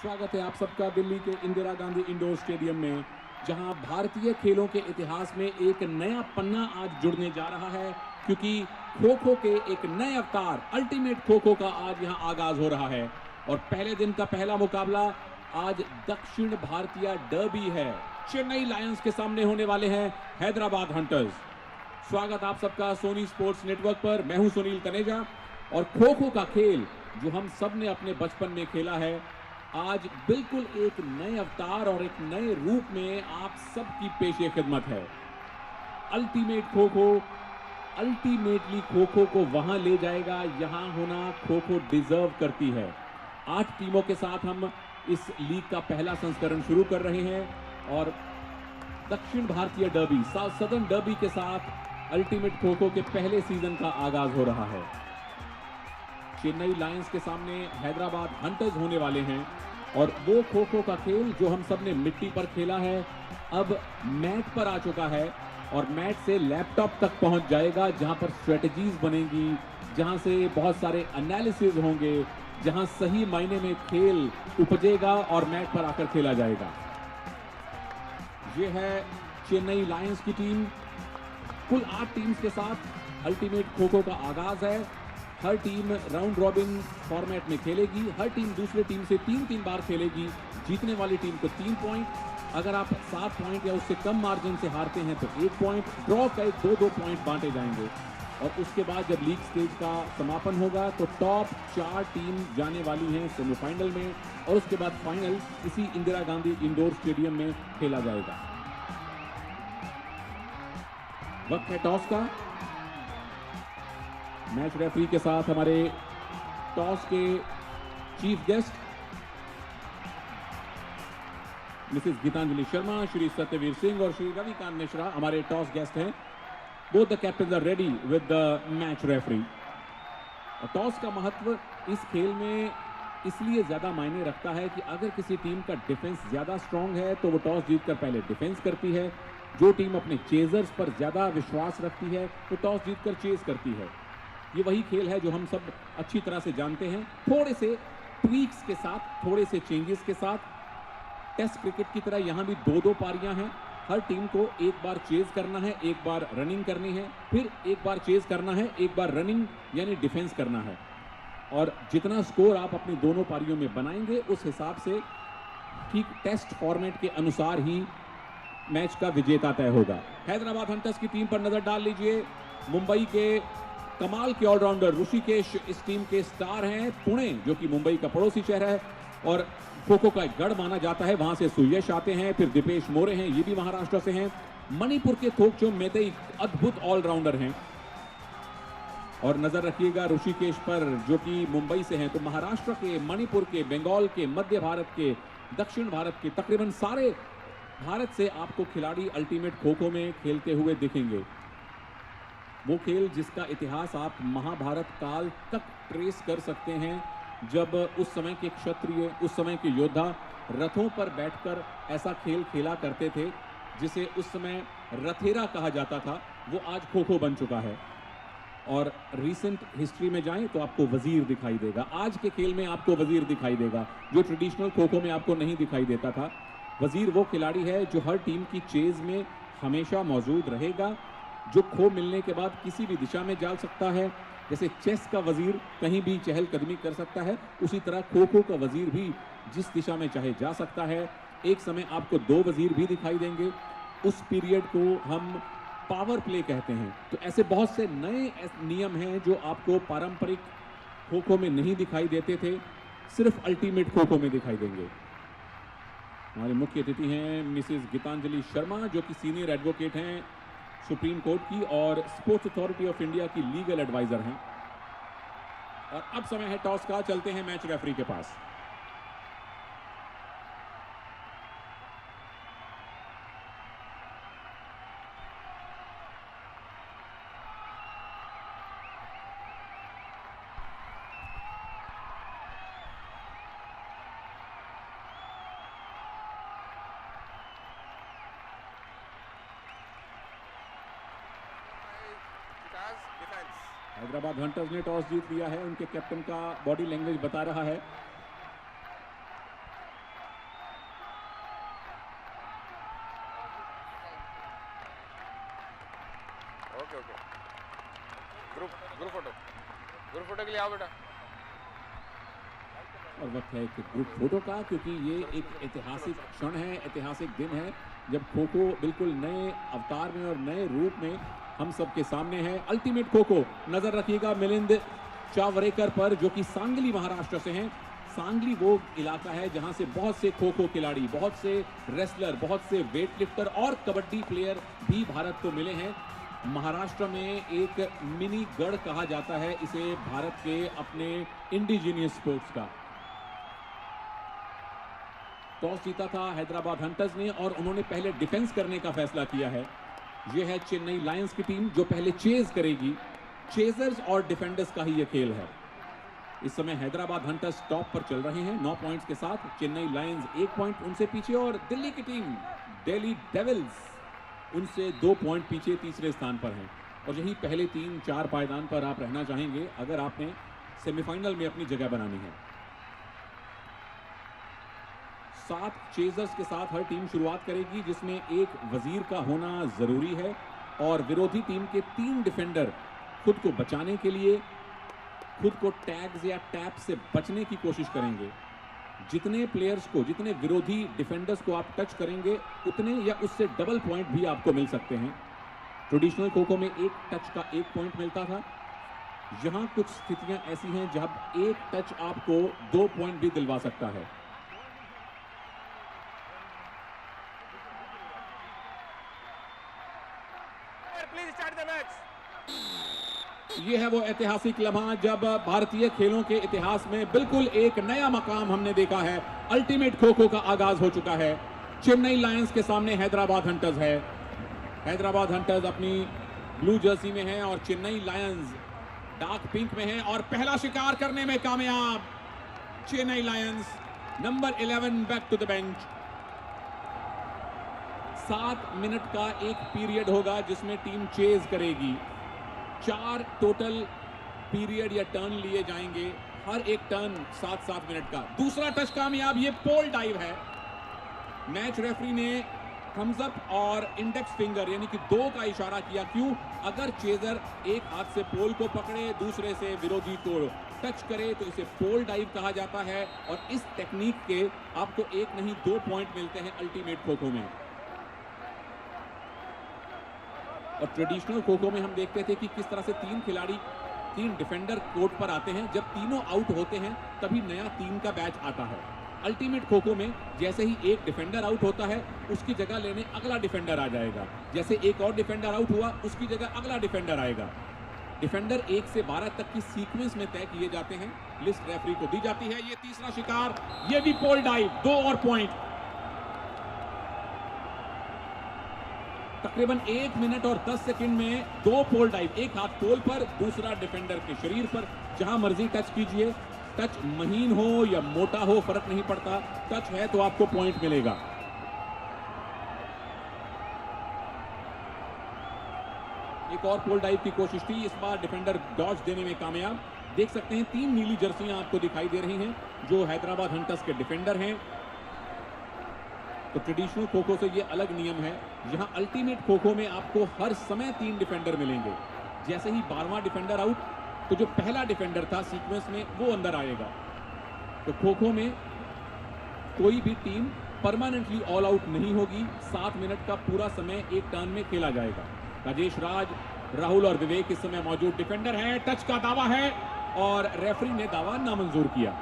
स्वागत है आप सबका दिल्ली के इंदिरा गांधी इंडोर स्टेडियम में, जहां भारतीय खेलों के इतिहास में एक नया पन्ना आज जुड़ने जा रहा है, क्योंकि खो खो के एक नए अवतार अल्टीमेट खो खो का आज यहां आगाज हो रहा है। और पहले दिन का पहला मुकाबला आज दक्षिण भारतीय डर्बी है। चेन्नई लायंस के सामने होने वाले हैं हैदराबाद हंटर्स। स्वागत आप सबका सोनी स्पोर्ट्स नेटवर्क पर। मैं हूं सुनील तनेजा। और खो खो का खेल जो हम सब ने अपने बचपन में खेला है, आज बिल्कुल एक नए अवतार और एक नए रूप में आप सबकी पेशे खिदमत है। अल्टीमेट खो खो अल्टीमेटली खो खो को वहां ले जाएगा यहां होना खो खो डिजर्व करती है। 8 टीमों के साथ हम इस लीग का पहला संस्करण शुरू कर रहे हैं और दक्षिण भारतीय डर्बी, साउथ सदर्न डर्बी के साथ अल्टीमेट खो खो के पहले सीजन का आगाज हो रहा है। चेन्नई लायंस के सामने हैदराबाद हंटर्स होने वाले हैं और वो खो खो का खेल जो हम सब ने मिट्टी पर खेला है, अब मैट पर आ चुका है और मैट से लैपटॉप तक पहुंच जाएगा, जहां पर स्ट्रेटजीज बनेंगी, जहां से बहुत सारे एनालिसिस होंगे, जहां सही मायने में खेल उपजेगा और मैट पर आकर खेला जाएगा। ये है चेन्नई लायंस की टीम। कुल 8 टीम्स के साथ अल्टीमेट खो खो का आगाज है। हर टीम राउंड रॉबिन फॉर्मेट में खेलेगी। हर टीम दूसरे टीम से 3-3 बार खेलेगी। जीतने वाली टीम को 3 पॉइंट, अगर आप 7 पॉइंट या उससे कम मार्जिन से हारते हैं तो 1 पॉइंट, ड्रॉ का 2-2 पॉइंट बांटे जाएंगे। और उसके बाद जब लीग स्टेज का समापन होगा तो टॉप 4 टीम जाने वाली हैं सेमीफाइनल में और उसके बाद फाइनल इसी इंदिरा गांधी इंडोर स्टेडियम में खेला जाएगा। वक्त है टॉस का। मैच रेफरी के साथ हमारे टॉस के chief guest Mrs Geetanjali Sharma, Shri Satyaveer Singh और श्री रविकांत मिश्रा हमारे टॉस गेस्ट हैं। Both the captains are ready with the match referee. Toss का महत्व इस खेल में इसलिए ज्यादा मायने रखता है कि अगर किसी टीम का डिफेंस ज्यादा स्ट्रांग है तो वो टॉस जीतकर पहले डिफेंस करती है। जो टीम अपने चेजर्स पर ज्यादा विश्वास रखती है वो टॉस जीतकर चेज करती है। ये वही खेल है जो हम सब अच्छी तरह से जानते हैं, थोड़े से ट्वीक्स के साथ, थोड़े से चेंजेस के साथ। टेस्ट क्रिकेट की तरह यहां भी 2-2 पारियां हैं। हर टीम को एक बार चेज करना है, एक बार रनिंग करनी है, फिर एक बार चेज करना है, एक बार रनिंग यानी डिफेंस करना है। और जितना स्कोर आप अपनी दोनों पारियों में बनाएंगे उस हिसाब से ठीक टेस्ट फॉर्मेट के अनुसार ही मैच का विजेता तय होगा। हैदराबाद हंटर्स की टीम पर नजर डाल लीजिए। मुंबई के कमाल के ऑलराउंडर ऋषिकेश इस टीम के स्टार हैं। पुणे जो कि मुंबई का पड़ोसी शहर है और खो खो का एक गढ़ माना जाता है, वहां से सुयश आते हैं। फिर दीपेश मोरे हैं, ये भी महाराष्ट्र से हैं। मणिपुर के थोकचोम मेतई अद्भुत ऑलराउंडर हैं। और नजर रखिएगा ऋषिकेश पर जो कि मुंबई से हैं, तो महाराष्ट्र के, मणिपुर के, बंगाल के, मध्य भारत के, दक्षिण भारत के, तकरीबन सारे भारत से आपको खिलाड़ी अल्टीमेट खो खो में खेलते हुए दिखेंगे। वो खेल जिसका इतिहास आप महाभारत काल तक ट्रेस कर सकते हैं, जब उस समय के क्षत्रिय, उस समय के योद्धा रथों पर बैठकर ऐसा खेल खेला करते थे, जिसे उस समय रथेरा कहा जाता था। वो आज खो खो बन चुका है। और रीसेंट हिस्ट्री में जाएं तो आपको वजीर दिखाई देगा। आज के खेल में आपको वजीर दिखाई देगा, जो ट्रेडिशनल खो खो में आपको नहीं दिखाई देता था। वजीर वो खिलाड़ी है जो हर टीम की चेज में हमेशा मौजूद रहेगा, जो खो मिलने के बाद किसी भी दिशा में जा सकता है। जैसे चेस का वजीर कहीं भी चहलकदमी कर सकता है, उसी तरह खो खो का वजीर भी जिस दिशा में चाहे जा सकता है। एक समय आपको 2 वजीर भी दिखाई देंगे। उस पीरियड को हम पावर प्ले कहते हैं। तो ऐसे बहुत से नए नियम हैं जो आपको पारंपरिक खो खो में नहीं दिखाई देते थे, सिर्फ अल्टीमेट खो खो में दिखाई देंगे। हमारे मुख्य अतिथि हैं मिसेस गीतांजलि शर्मा, जो कि सीनियर एडवोकेट हैं सुप्रीम कोर्ट की और स्पोर्ट्स अथॉरिटी ऑफ इंडिया की लीगल एडवाइजर हैं। और अब समय है टॉस का। चलते हैं मैच रेफरी के पास। हैदराबाद हंटर्स ने टॉस जीत लिया है। उनके कैप्टन का बॉडी लैंग्वेज बता रहा है लिए आओ बेटा। और वक्त है कि ग्रुप फोटो का, क्योंकि ये एक ऐतिहासिक क्षण है, ऐतिहासिक दिन है जब खो खो बिल्कुल नए अवतार में और नए रूप में हम सबके सामने है। अल्टीमेट खो खो, नजर रखिएगा मिलिंद चावरेकर पर, जो कि सांगली महाराष्ट्र से हैं। सांगली वो इलाका है जहां से बहुत से खो खो खिलाड़ी, बहुत से रेसलर, बहुत से वेट लिफ्टर और कबड्डी प्लेयर भी भारत को मिले हैं। महाराष्ट्र में एक मिनी गढ़ कहा जाता है इसे भारत के अपने इंडिजीनियस स्पोर्ट्स का। टॉस जीता था हैदराबाद हंटर्स ने और उन्होंने पहले डिफेंस करने का फैसला किया है। यह है चेन्नई लायंस की टीम जो पहले चेज करेगी। चेजर्स और डिफेंडर्स का ही यह खेल है। इस समय हैदराबाद हंटर्स टॉप पर चल रहे हैं 9 पॉइंट्स के साथ। चेन्नई लायंस 1 पॉइंट उनसे पीछे और दिल्ली की टीम दिल्ली डेविल्स उनसे 2 पॉइंट पीछे तीसरे स्थान पर हैं। और यही पहले 3-4 पायदान पर आप रहना चाहेंगे अगर आपने सेमीफाइनल में अपनी जगह बनानी है। 7 चेजर्स के साथ हर टीम शुरुआत करेगी, जिसमें एक वजीर का होना जरूरी है और विरोधी टीम के 3 डिफेंडर खुद को बचाने के लिए खुद को टैग्स या टैप से बचने की कोशिश करेंगे। जितने प्लेयर्स को, जितने विरोधी डिफेंडर्स को आप टच करेंगे उतने या उससे डबल पॉइंट भी आपको मिल सकते हैं। ट्रेडिशनल खो खो में एक टच का 1 पॉइंट मिलता था। यहां कुछ स्थितियां ऐसी हैं जब एक टच आपको 2 पॉइंट भी दिलवा सकता है। Please start the match. यह है वो ऐतिहासिक लम्हा जब भारतीय खेलों के इतिहास में बिल्कुल एक नया मकाम हमने देखा है। अल्टीमेट खो खो का आगाज हो चुका है। चेन्नई लायंस के सामने हैदराबाद हंटर्स है। हैदराबाद हंटर्स अपनी ब्लू जर्सी में है और चेन्नई लायंस डार्क पिंक में है और पहला शिकार करने में कामयाब Chennai lions. Number 11 back to the bench. 7 minute का एक पीरियड होगा जिसमें टीम चेज करेगी। 4 टोटल पीरियड या टर्न लिए जाएंगे, हर एक टर्न 7-7 मिनट का। दूसरा टच कामयाब, ये पोल डाइव है। मैच रेफरी ने थम्स अप और इंडेक्स फिंगर यानी कि 2 का इशारा किया। क्यों? अगर चेजर एक हाथ से पोल को पकड़े, दूसरे से विरोधी को टच करे तो इसे पोल डाइव कहा जाता है और इस टेक्निक के आपको 1 नहीं 2 पॉइंट मिलते हैं अल्टीमेट खो खो में। और ट्रेडिशनल खो खो में हम देखते थे कि किस तरह से 3 खिलाड़ी, 3 डिफेंडर कोर्ट पर आते हैं। जब तीनों आउट होते हैं तभी नया 3 का बैच आता है। अल्टीमेट खो खो में जैसे ही एक डिफेंडर आउट होता है उसकी जगह लेने अगला डिफेंडर आ जाएगा। जैसे एक और डिफेंडर आउट हुआ उसकी जगह अगला डिफेंडर आएगा। डिफेंडर 1 से 12 तक की सीक्वेंस में तय किए जाते हैं। लिस्ट रेफरी को दी जाती है। ये तीसरा शिकार, ये भी पोल डाइव, 2 और पॉइंट। तकरीबन 1 मिनट और 10 सेकंड में 2 पोल डाइव, एक हाथ पोल पर, दूसरा डिफेंडर के शरीर पर। जहां मर्जी टच कीजिए, टच महीन हो या मोटा हो फर्क नहीं पड़ता, टच है तो आपको पॉइंट मिलेगा। एक और पोल डाइव की कोशिश थी, इस बार डिफेंडर डॉज देने में कामयाब। देख सकते हैं 3 नीली जर्सियां आपको दिखाई दे रही हैं जो हैदराबाद हंटर्स के डिफेंडर हैं। तो ट्रेडिशनल खो खो से ये अलग नियम है। यहां अल्टीमेट खो खो में आपको हर समय 3 डिफेंडर मिलेंगे। जैसे ही 12वां डिफेंडर आउट तो जो पहला डिफेंडर था सीक्वेंस में वो अंदर आएगा। तो खो खो में कोई भी टीम परमानेंटली ऑल आउट नहीं होगी। 7 मिनट का पूरा समय एक टर्न में खेला जाएगा। राजेश राज, राहुल और विवेक इस समय मौजूद डिफेंडर हैं। टच का दावा है और रेफरी ने दावा नामंजूर किया।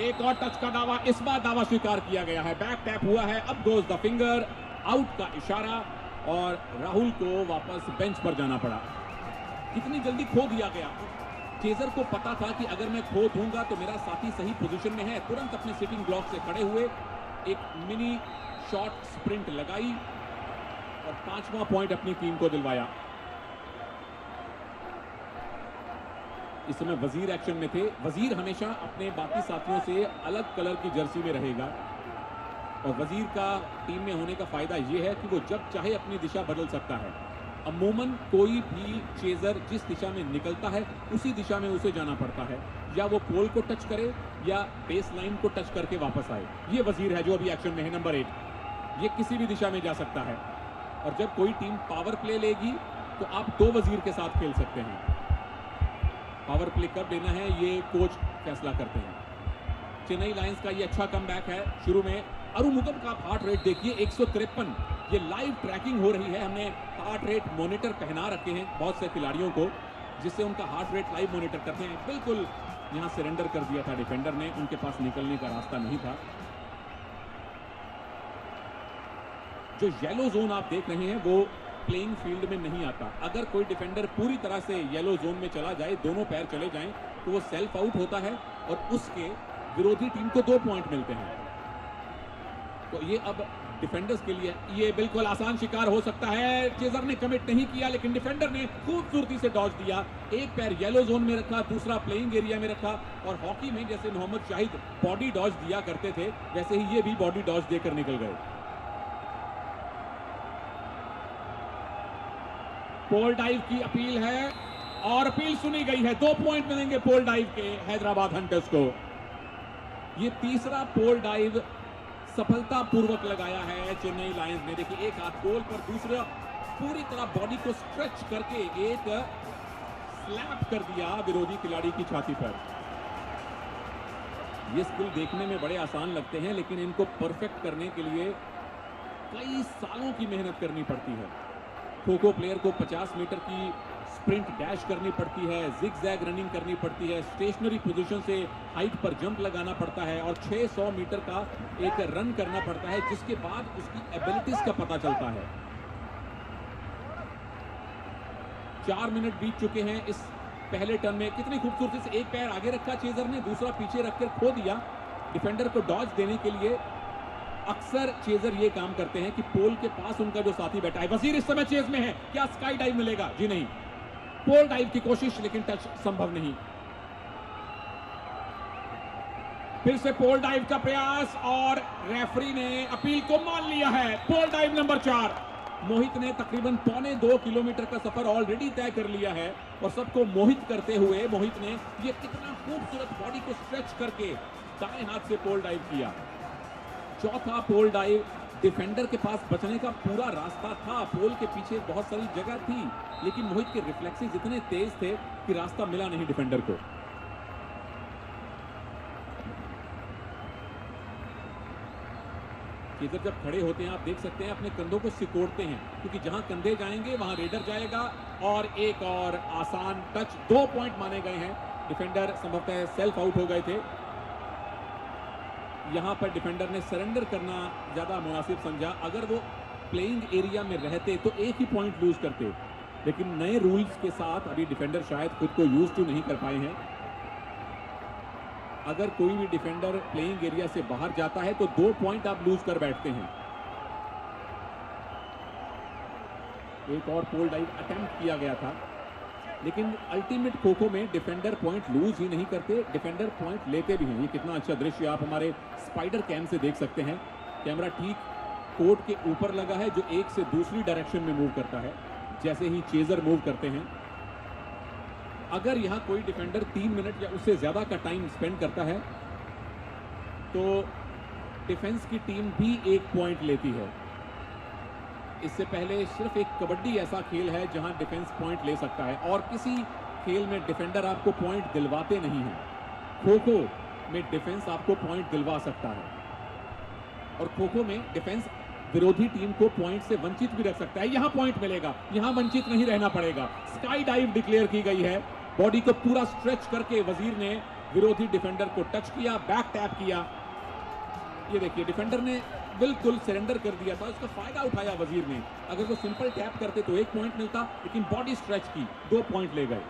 एक और टच का दावा, इस बार दावा स्वीकार किया गया है। बैक टैप हुआ है, अब गोज द फिंगर, आउट का इशारा और राहुल को वापस बेंच पर जाना पड़ा। कितनी जल्दी खो दिया गया। चेजर को पता था कि अगर मैं खो दूंगा तो मेरा साथी सही पोजीशन में है। तुरंत अपने सिटिंग ब्लॉक से खड़े हुए एक मिनी शॉर्ट स्प्रिंट लगाई और 5वां पॉइंट अपनी टीम को दिलवाया। इस समय वजीर एक्शन में थे। वजीर हमेशा अपने बाकी साथियों से अलग कलर की जर्सी में रहेगा और वजीर का टीम में होने का फायदा यह है कि वो जब चाहे अपनी दिशा बदल सकता है। अमूमन कोई भी चेजर जिस दिशा में निकलता है उसी दिशा में उसे जाना पड़ता है, या वो पोल को टच करे या बेस लाइन को टच करके वापस आए। ये वजीर है जो अभी एक्शन में है, नंबर 8। ये किसी भी दिशा में जा सकता है। और जब कोई टीम पावर प्ले लेगी तो आप 2 वजीर के साथ खेल सकते हैं। पावर प्ले कब लेना है ये कोच फैसला करते हैं। चेन्नई लायंस का ये अच्छा कमबैक है। शुरू में अरुमुगम का हार्ट रेट देखिए 153, ये लाइव ट्रैकिंग हो रही है। हमने हार्ट रेट मॉनिटर पहना रखे हैं बहुत से खिलाड़ियों को, जिससे उनका हार्ट रेट लाइव मॉनिटर करते हैं। बिल्कुल यहां सरेंडर कर दिया था डिफेंडर ने, उनके पास निकलने का रास्ता नहीं था। जो येलो जोन आप देख रहे हैं वो प्लेइंग फील्ड में नहीं आता। अगर कोई डिफेंडर पूरी तरह से येलो जोन में चला जाए, दोनों पैर चले जाएं, तो वो सेल्फ आउट होता है और उसके विरोधी टीम को 2 पॉइंट मिलते हैं। तो ये अब डिफेंडर्स के लिए ये बिल्कुल आसान शिकार हो सकता है। चेजर ने कमिट नहीं किया, लेकिन डिफेंडर ने खूबसूरती से डॉज दिया। एक पैर येलो जोन में रखा, दूसरा प्लेइंग एरिया में रखा। और हॉकी में जैसे मोहम्मद शाहिद बॉडी डॉज दिया करते थे, वैसे ही ये भी बॉडी डॉज देकर निकल गए। पोल डाइव की अपील है और अपील सुनी गई है। 2 पॉइंट मिलेंगे पोल डाइव के हैदराबाद हंटर्स को। ये तीसरा पोल डाइव सफलतापूर्वक लगाया है चेन्नई लायंस ने। देखिए एक हाथ पोल पर, दूसरा पूरी तरह बॉडी को स्ट्रेच करके एक स्लैप कर दिया विरोधी खिलाड़ी की छाती पर। ये स्किल देखने में बड़े आसान लगते हैं, लेकिन इनको परफेक्ट करने के लिए कई सालों की मेहनत करनी पड़ती है। खो खो प्लेयर को 50 मीटर की स्प्रिंट डैश करनी पड़ती है, जिग जैग रनिंग करनी पड़ती है, स्टेशनरी पोजीशन से हाइट पर जंप लगाना पड़ता है और 600 मीटर का एक रन करना पड़ता है, जिसके बाद उसकी एबिलिटीज का पता चलता है। 4 मिनट बीत चुके हैं इस पहले टर्न में। कितनी खूबसूरती से एक पैर आगे रखा चेजर ने, दूसरा पीछे रखकर खो दिया। डिफेंडर को डॉज देने के लिए अक्सर चेजर ये काम करते हैं कि पोल के पास उनका जो साथी बैठा है। वजीर इस समय चेज में है, क्या स्काई डाइव मिलेगा? जी नहीं, पोल डाइव की कोशिश, लेकिन टच संभव नहीं। फिर से पोल डाइव का प्रयास और रेफरी ने अपील को मान लिया है। पोल डाइव नंबर 4। मोहित ने तकरीबन 1.25 किलोमीटर का सफर ऑलरेडी तय कर लिया है और सबको मोहित करते हुए मोहित ने ये कितना खूबसूरत बॉडी को स्ट्रेच करके दाएं हाथ से पोल डाइव किया। चौथा पोल डाइव। डिफेंडर के पास बचने का पूरा रास्ता था, पोल के पीछे बहुत सारी जगह थी, लेकिन मोहित के रिफ्लेक्सेस इतने तेज थे कि रास्ता मिला नहीं डिफेंडर को। चेजर जब खड़े होते हैं आप देख सकते हैं अपने कंधों को सिकोड़ते हैं, क्योंकि जहां कंधे जाएंगे वहां रेडर जाएगा। और एक और आसान टच, 2 पॉइंट माने गए हैं। डिफेंडर संभवतः सेल्फ आउट हो गए थे। यहां पर डिफेंडर ने सरेंडर करना ज्यादा मुनासिब समझा। अगर वो प्लेइंग एरिया में रहते तो एक ही पॉइंट लूज करते, लेकिन नए रूल्स के साथ अभी डिफेंडर शायद खुद को यूज टू नहीं कर पाए हैं। अगर कोई भी डिफेंडर प्लेइंग एरिया से बाहर जाता है तो 2 पॉइंट आप लूज कर बैठते हैं। एक और पोल डाइव अटेम्प्ट किया गया था, लेकिन अल्टीमेट खो खो में डिफेंडर पॉइंट लूज ही नहीं करते, डिफेंडर पॉइंट लेते भी हैं। ये कितना अच्छा दृश्य आप हमारे स्पाइडर कैम से देख सकते हैं। कैमरा ठीक कोर्ट के ऊपर लगा है, जो एक से दूसरी डायरेक्शन में मूव करता है जैसे ही चेजर मूव करते हैं। अगर यहां कोई डिफेंडर 3 मिनट या उससे ज्यादा का टाइम स्पेंड करता है तो डिफेंस की टीम भी 1 पॉइंट लेती है। इससे पहले सिर्फ एक कबड्डी ऐसा खेल है जहां डिफेंस पॉइंट ले सकता है, और किसी खेल में डिफेंडर आपको पॉइंट दिलवाते नहीं हैं। खो खो में डिफेंस आपको पॉइंट दिलवा सकता है, और खो खो में डिफेंस विरोधी टीम को पॉइंट से वंचित भी रख सकता है। यहां पॉइंट मिलेगा, यहां वंचित नहीं रहना पड़ेगा। स्काई डाइव डिक्लेयर की गई है। बॉडी को पूरा स्ट्रेच करके वजीर ने विरोधी डिफेंडर को टच किया, बैक टैप किया। ये देखिए डिफेंडर ने बिल्कुल सरेंडर कर दिया था, उसका फायदा उठाया वजीर ने। अगर वो सिंपल टैप करते तो 1 पॉइंट मिलता, लेकिन बॉडी स्ट्रेच की 2 पॉइंट ले गए।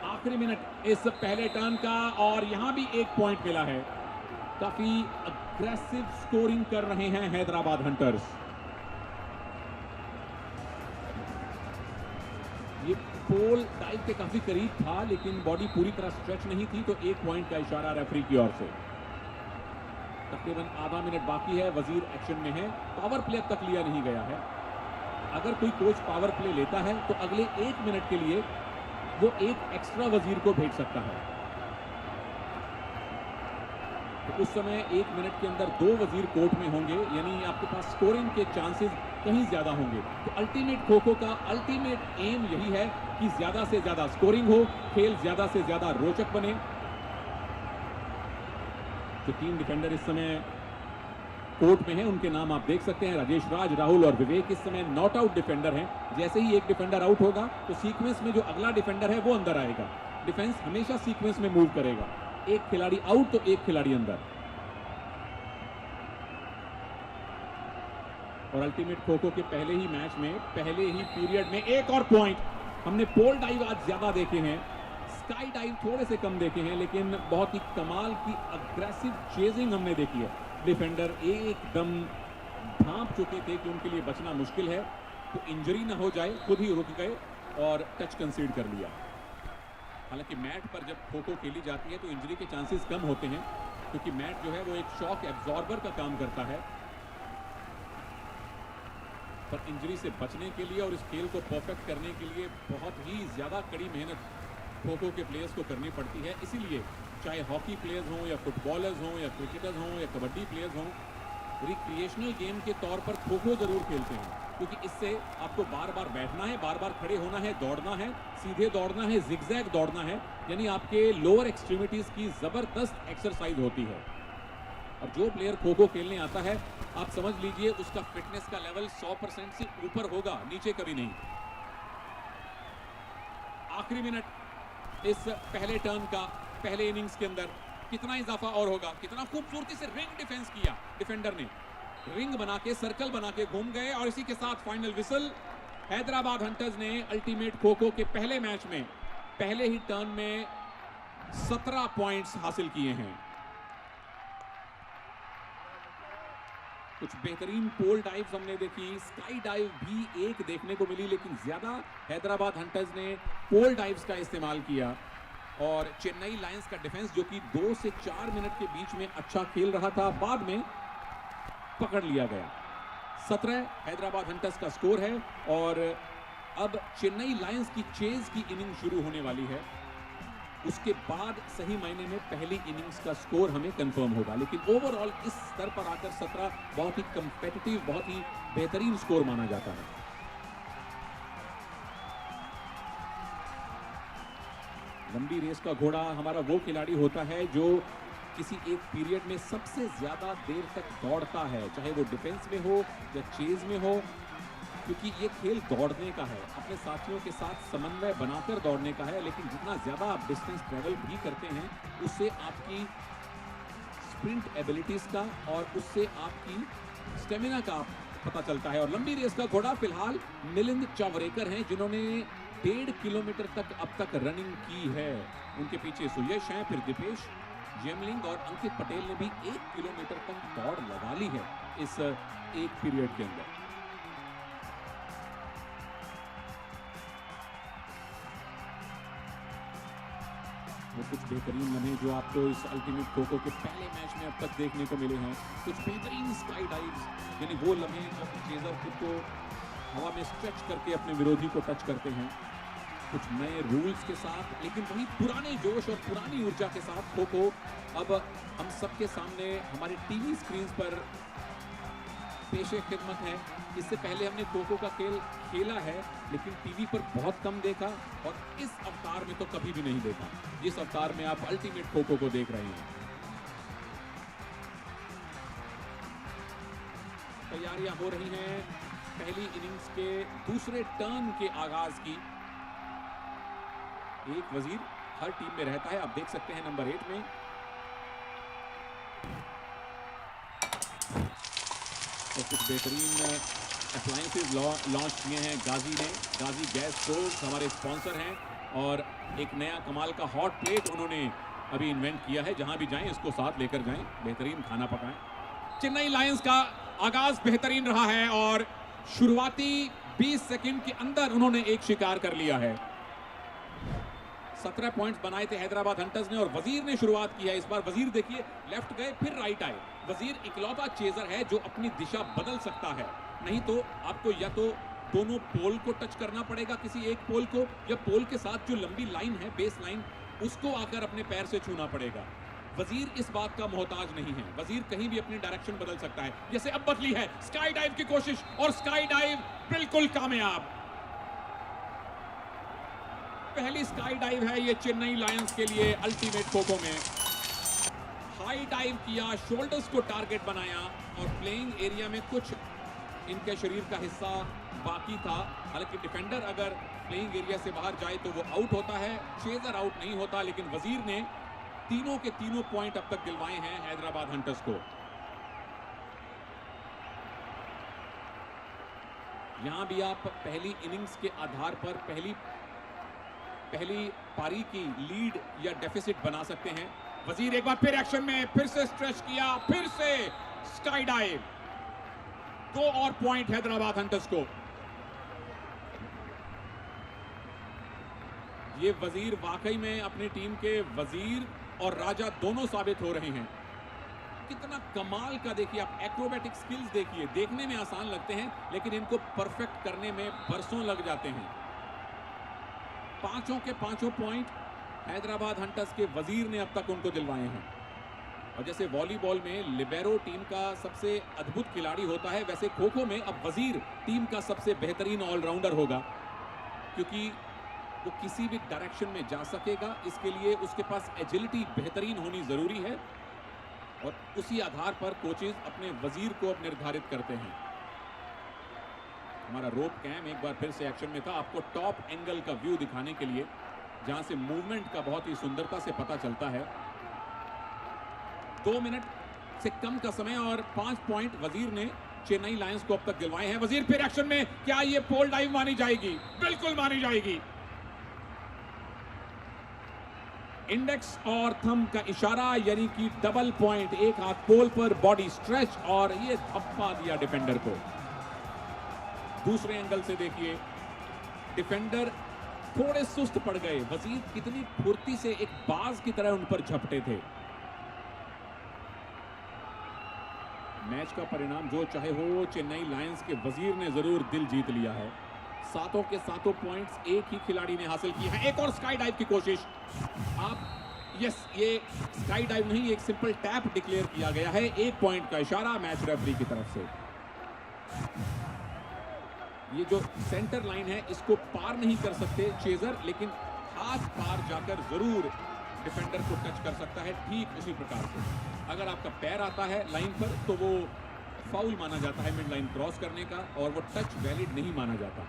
आखिरी मिनट इस पहले टर्न का, और यहां भी 1 पॉइंट मिला है। काफी अग्रेसिव स्कोरिंग कर रहे हैं हैदराबाद हंटर्स। ये पोल डाइव के काफी करीब था, लेकिन बॉडी पूरी तरह स्ट्रेच नहीं थी, तो 1 पॉइंट का इशारा रेफरी की ओर से। तकरीबन आधा मिनट बाकी है, वजीर एक्शन में है। पावर प्ले अब तक लिया नहीं गया है। अगर कोई कोच पावर प्ले लेता है तो अगले 1 मिनट के लिए वो एक एक्स्ट्रा वजीर को भेज सकता है। तो उस समय 1 मिनट के अंदर 2 वजीर कोर्ट में होंगे, यानी आपके पास स्कोरिंग के चांसेस कहीं ज्यादा होंगे। तो अल्टीमेट खो-खो का अल्टीमेट एम यही है कि ज्यादा से ज्यादा स्कोरिंग हो, खेल ज्यादा से ज्यादा रोचक बने। जो 3 डिफेंडर इस समय कोर्ट में हैं, उनके नाम आप देख सकते हैं, राजेश राज, राहुल और विवेक इस समय नॉट आउट डिफेंडर हैं। जैसे ही एक डिफेंडर आउट होगा तो सीक्वेंस में जो अगला डिफेंडर है वो अंदर आएगा। डिफेंस हमेशा सीक्वेंस में मूव करेगा, एक खिलाड़ी आउट तो एक खिलाड़ी अंदर। और अल्टीमेट खो-खो के पहले ही मैच में, पहले ही पीरियड में एक और पॉइंट। हमने पोल डाइव आज ज्यादा देखे हैं, स्काई डाइव थोड़े से कम देखे हैं, लेकिन बहुत ही कमाल की अग्रेसिव चेजिंग हमने देखी है। डिफेंडर एकदम भांप चुके थे कि उनके लिए बचना मुश्किल है, तो इंजरी ना हो जाए, खुद ही रुक गए और टच कंसीड कर लिया। हालांकि मैट पर जब खो-खो खेली जाती है तो इंजरी के चांसेस कम होते हैं, क्योंकि मैट जो है वो एक शॉक एब्जॉर्बर का काम करता है। पर इंजरी से बचने के लिए और इस खेल को परफेक्ट करने के लिए बहुत ही ज्यादा कड़ी मेहनत खो-खो के प्लेयर्स को करनी पड़ती है। इसीलिए चाहे हॉकी प्लेयर्स हों या फुटबॉलर्स हों या क्रिकेटर्स हों या कबड्डी प्लेयर्स हों, रिक्रिएशनल गेम के तौर पर खो-खो जरूर खेलते हैं, क्योंकि इससे आपको बार बार बैठना है, बार बार खड़े होना है, दौड़ना है, सीधे दौड़ना है, जिगजैग दौड़ना है, यानी आपके लोअर एक्सट्रीमिटीज की जबरदस्त एक्सरसाइज होती है। और जो प्लेयर खो-खो खेलने आता है, आप समझ लीजिए उसका फिटनेस का लेवल 100% से ऊपर होगा, नीचे कभी नहीं। आखिरी मिनट इस पहले टर्न का, पहले इनिंग्स के अंदर कितना इजाफा और होगा। कितना खूबसूरती से रिंग डिफेंस किया डिफेंडर ने, रिंग बना के, सर्कल बना के घूम गए। और इसी के साथ फाइनल विसल। हैदराबाद हंटर्स ने अल्टीमेट खो-खो के पहले मैच में, पहले ही टर्न में 17 पॉइंट्स हासिल किए हैं। कुछ बेहतरीन पोल डाइव्स हमने देखी, स्काई डाइव भी एक देखने को मिली, लेकिन ज्यादा हैदराबाद हंटर्स ने पोल डाइव्स का इस्तेमाल किया। और चेन्नई लायंस का डिफेंस, जो कि 2 से 4 मिनट के बीच में अच्छा खेल रहा था, बाद में पकड़ लिया गया। 17 हैदराबाद हंटर्स का स्कोर है। और अब चेन्नई लायंस की चेज की इनिंग शुरू होने वाली है। उसके बाद सही मायने में पहली इनिंग्स का स्कोर हमें कंफर्म होगा, लेकिन ओवरऑल इस स्तर पर आकर 17 बहुत ही कंपेटिटिव, बहुत ही बेहतरीन स्कोर माना जाता है। लंबी रेस का घोड़ा हमारा वो खिलाड़ी होता है जो किसी एक पीरियड में सबसे ज्यादा देर तक दौड़ता है, चाहे वो डिफेंस में हो या चेज में हो, क्योंकि ये खेल दौड़ने का है, अपने साथियों के साथ समन्वय बनाकर दौड़ने का है। लेकिन जितना ज्यादा आप डिस्टेंस ट्रेवल भी करते हैं, उससे आपकी स्प्रिंट एबिलिटीज का और उससे आपकी स्टेमिना का पता चलता है। और लंबी रेस का घोड़ा फिलहाल मिलिंद चावरेकर हैं, जिन्होंने 1.5 किलोमीटर तक अब तक रनिंग की है। उनके पीछे सुयश हैं, फिर दीपेश जेमलिंग और अंकित पटेल ने भी 1 किलोमीटर तक दौड़ लगा ली है इस एक पीरियड के अंदर। वो कुछ बेहतरीन लम्हे जो आपको इस अल्टीमेट खो-खो के पहले मैच में अब तक देखने को मिले हैं। कुछ बेहतरीन स्काई डाइव्स, यानी वो लम्हे जब चेजर खुद को हवा में स्ट्रेच करके अपने विरोधी को टच करते हैं। कुछ नए रूल्स के साथ, लेकिन वही पुराने जोश और पुरानी ऊर्जा के साथ खो-खो अब हम सबके सामने हमारे टीवी स्क्रीन पर पेशे खिदमत है। इससे पहले हमने खो-खो का खेल खेला है, लेकिन टीवी पर बहुत कम देखा, और इस अवतार में तो कभी भी नहीं देखा, जिस अवतार में आप अल्टीमेट खो-खो को देख रहे हैं। तैयारियां हो रही हैं पहली इनिंग्स के दूसरे टर्न के आगाज की। एक वजीर हर टीम में रहता है, आप देख सकते हैं नंबर 8 में। और कुछ बेहतरीन अप्लायंसेज लॉन्च किए हैं गाजी ने। गाजी गैस स्टोव्स हमारे स्पॉन्सर हैं, और एक नया कमाल का हॉट प्लेट उन्होंने अभी इन्वेंट किया है। जहां भी जाएं इसको साथ लेकर जाएं, बेहतरीन खाना पकाएं। चेन्नई लायंस का आगाज बेहतरीन रहा है, और शुरुआती 20 सेकंड के अंदर उन्होंने एक शिकार कर लिया है। 17 पॉइंट्स बनाए थे हैदराबाद हंटर्स ने, और वजीर ने शुरुआत की है इस बार। वजीर देखिए लेफ्ट गए फिर राइट आए। वजीर इकलौता चेजर है जो अपनी दिशा बदल सकता है, नहीं तो आपको या तो दोनों पोल को टच करना पड़ेगा, किसी एक पोल को, या पोल के साथ जो लंबी लाइन है, बेस लाइन, उसको आकर अपने पैर से छूना पड़ेगा। वजीर इस बात का मोहताज नहीं है, वजीर कहीं भी अपनी डायरेक्शन बदल सकता है। जैसे अब बदली है, स्काई डाइव की कोशिश और स्काई डाइव बिल्कुल कामयाब। पहली स्काई डाइव है ये चेन्नई लायंस के लिए अल्टीमेट खो-खो में। हाई डाइव किया, शोल्डर्स को टारगेट बनाया और प्लेइंग एरिया में कुछ इनके शरीर का हिस्सा बाकी था। हालांकि डिफेंडर अगर प्लेइंग एरिया से बाहर जाए तो वो आउट होता है, चेजर आउट नहीं होता। लेकिन वजीर ने तीनों के तीनों पॉइंट अब तक दिलवाए हैं हैदराबाद हंटर्स को। यहां भी आप पहली इनिंग्स के आधार पर पहली पारी की लीड या डेफिसिट बना सकते हैं। वजीर एक बार फिर एक्शन में, फिर से स्ट्रेच किया, फिर से स्काई डाइव। 2 और पॉइंट हैदराबाद हंटर्स को। ये वजीर वाकई में अपनी टीम के वजीर और राजा दोनों साबित हो रहे हैं। कितना कमाल का, देखिए आप एक्रोबैटिक स्किल्स देखिए, देखने में आसान लगते हैं लेकिन इनको परफेक्ट करने में बरसों लग जाते हैं। पांचों के पांचों पॉइंट हैदराबाद हंटर्स के वजीर ने अब तक उनको दिलवाए हैं। और जैसे वॉलीबॉल में लिबेरो टीम का सबसे अद्भुत खिलाड़ी होता है, वैसे खो खो में अब वजीर टीम का सबसे बेहतरीन ऑलराउंडर होगा, क्योंकि वो किसी भी डायरेक्शन में जा सकेगा। इसके लिए उसके पास एजिलिटी बेहतरीन होनी जरूरी है और उसी आधार पर कोचेज अपने वजीर को अब निर्धारित करते हैं। हमारा रोप कैम एक बार फिर से एक्शन में था, आपको टॉप एंगल का व्यू दिखाने के लिए, जहां से मूवमेंट का बहुत ही सुंदरता से पता चलता है। 2 मिनट से कम का समय और 5 पॉइंट वजीर ने चेन्नई लायंस को अब तक दिलवाए हैं। वजीर फिर एक्शन में, क्या ये पोल डाइव मानी जाएगी? बिल्कुल मानी जाएगी। इंडेक्स और थंब का इशारा, यानी कि डबल पॉइंट। एक हाथ पोल पर, बॉडी स्ट्रेच और ये धप्पा दिया डिफेंडर को। दूसरे एंगल से देखिए, डिफेंडर थोड़े सुस्त पड़ गए। वजीर कितनी फुर्ती से एक बाज की तरह उन पर झपटे थे। मैच का परिणाम जो चाहे हो, चेन्नई लायंस के वजीर ने जरूर दिल जीत लिया है। सातों के सातों पॉइंट्स एक ही खिलाड़ी ने हासिल किए हैं। एक और स्काई डाइव की कोशिश। आप यस, ये स्काई डाइव नहीं, एक सिंपल टैप डिक्लेयर किया गया है। 1 पॉइंट का इशारा मैच रेफरी की तरफ से। ये जो सेंटर लाइन है इसको पार नहीं कर सकते चेजर, लेकिन हाथ पार जाकर जरूर डिफेंडर को टच कर सकता है। ठीक उसी प्रकार से अगर आपका पैर आता है लाइन पर तो वो फाउल माना जाता है मिड लाइन क्रॉस करने का, और वो टच वैलिड नहीं माना जाता।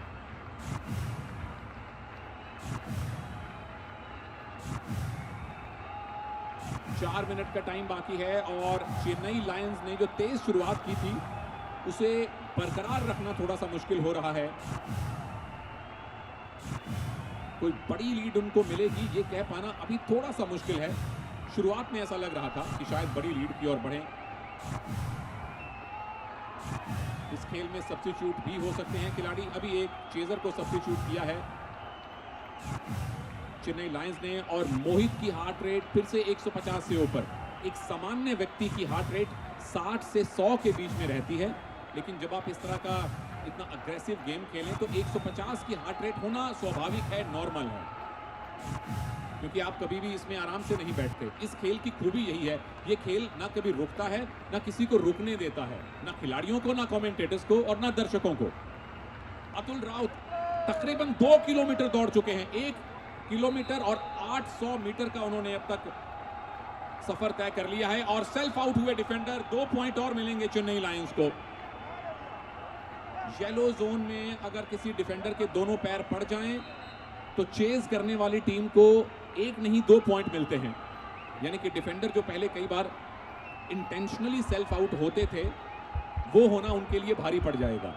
चार मिनट का टाइम बाकी है और चेन्नई लायंस ने जो तेज शुरुआत की थी उसे बरकरार रखना थोड़ा सा मुश्किल हो रहा है। कोई बड़ी लीड उनको मिलेगी ये कह पाना अभी थोड़ा सा मुश्किल है। शुरुआत में ऐसा लग रहा था कि शायद बड़ी लीड की ओर बढ़े। इस खेल में सब्स्टिट्यूट भी हो सकते हैं खिलाड़ी। अभी एक चेजर को सब्स्टिट्यूट किया है चेन्नई लायंस ने, और मोहित की हार्ट रेट फिर से 150 से ऊपर। एक सामान्य व्यक्ति की हार्ट रेट 60 से 100 के बीच में रहती है, लेकिन जब आप इस तरह का इतना अग्रेसिव गेम खेलें तो 150 की हार्ट रेट होना स्वाभाविक है, नॉर्मल है, क्योंकि आप कभी भी इसमें आराम से नहीं बैठते। इस खेल की खूबी यही है, ये खेल ना कभी रुकता है, ना किसी को रुकने देता है, ना खिलाड़ियों को, ना कमेंटेटर्स को और ना दर्शकों को। अतुल राउत तकरीबन 2 किलोमीटर दौड़ चुके हैं। 1 किलोमीटर और 800 मीटर का उन्होंने अब तक सफर तय कर लिया है, और सेल्फ आउट हुए डिफेंडर। 2 पॉइंट और मिलेंगे चेन्नई लायंस को। येलो जोन में अगर किसी डिफेंडर के दोनों पैर पड़ जाएं तो चेज करने वाली टीम को 1 नहीं 2 पॉइंट मिलते हैं। यानी कि डिफेंडर जो पहले कई बार इंटेंशनली सेल्फ आउट होते थे वो होना उनके लिए भारी पड़ जाएगा।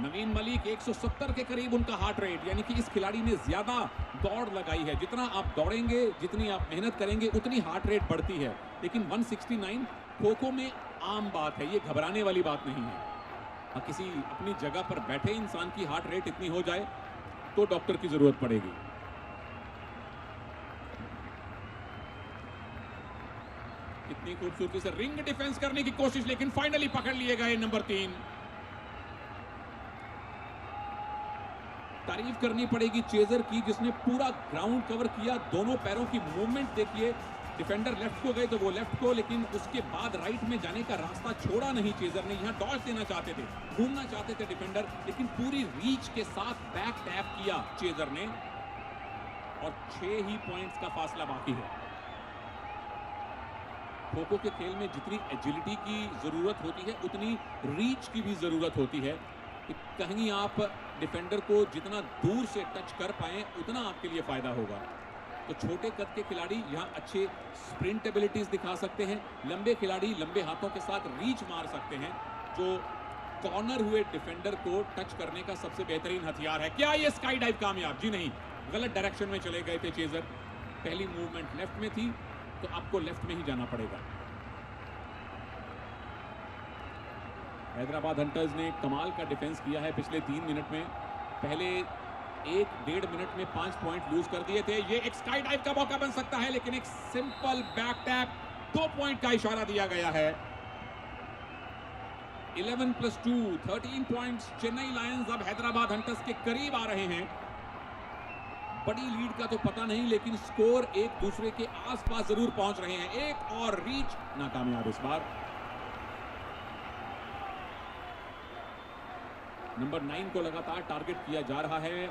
नवीन मलिक 170 के करीब उनका हार्ट रेट, यानी कि इस खिलाड़ी ने ज्यादा दौड़ लगाई है। जितना आप दौड़ेंगे, जितनी आप मेहनत करेंगे, उतनी हार्ट रेट बढ़ती है। लेकिन 169 खो-खो में आम बात है, ये घबराने वाली बात नहीं है। किसी अपनी जगह पर बैठे इंसान की हार्ट रेट इतनी हो जाए तो डॉक्टर की जरूरत पड़ेगी। कितनी खूबसूरती से रिंग डिफेंस करने की कोशिश, लेकिन फाइनली पकड़ लिए गए नंबर 3। तारीफ करनी पड़ेगी चेजर की, जिसने पूरा ग्राउंड कवर किया। दोनों पैरों की मूवमेंट देखिए, डिफेंडर लेफ्ट को गए तो वो लेफ्ट को, लेकिन उसके बाद राइट में जाने का रास्ता छोड़ा नहीं चेजर ने। यहाँ डॉज देना चाहते थे, घूमना चाहते थे डिफेंडर, लेकिन पूरी रीच के साथ बैक टैप किया चेजर ने, और 6 ही पॉइंट्स का फासला बाकी है। खो खो के खेल में जितनी एजिलिटी की जरूरत होती है, उतनी रीच की भी जरूरत होती है। कि कहीं आप डिफेंडर को जितना दूर से टच कर पाए, उतना आपके लिए फायदा होगा। तो छोटे कद के खिलाड़ी यहाँ अच्छे स्प्रिंट एबिलिटीज दिखा सकते हैं, लंबे खिलाड़ी लंबे हाथों के साथ रीच मार सकते हैं, जो कॉर्नर हुए डिफेंडर को टच करने का सबसे बेहतरीन हथियार है। क्या ये स्काई डाइव कामयाब? जी नहीं, गलत डायरेक्शन में चले गए थे चेजर। पहली मूवमेंट लेफ्ट में थी, तो आपको लेफ्ट में ही जाना पड़ेगा। हैदराबाद हंटर्स ने कमाल का डिफेंस किया है पिछले 3 मिनट में। पहले 1-1.5 मिनट में 5 पॉइंट लूज कर दिए थे। ये एक स्काई डाइव का मौका बन सकता है, लेकिन एक सिंपल बैक टैप, 2 पॉइंट का इशारा दिया गया है। 11+2 13 पॉइंट्स। चेन्नई लायंस अब हैदराबाद हंटर्स के करीब आ रहे हैं। बड़ी लीड का तो पता नहीं, लेकिन स्कोर एक दूसरे के आसपास जरूर पहुंच रहे हैं। एक और रीच नाकामयाब इस बार। नंबर 9 को लगातार टारगेट किया जा रहा है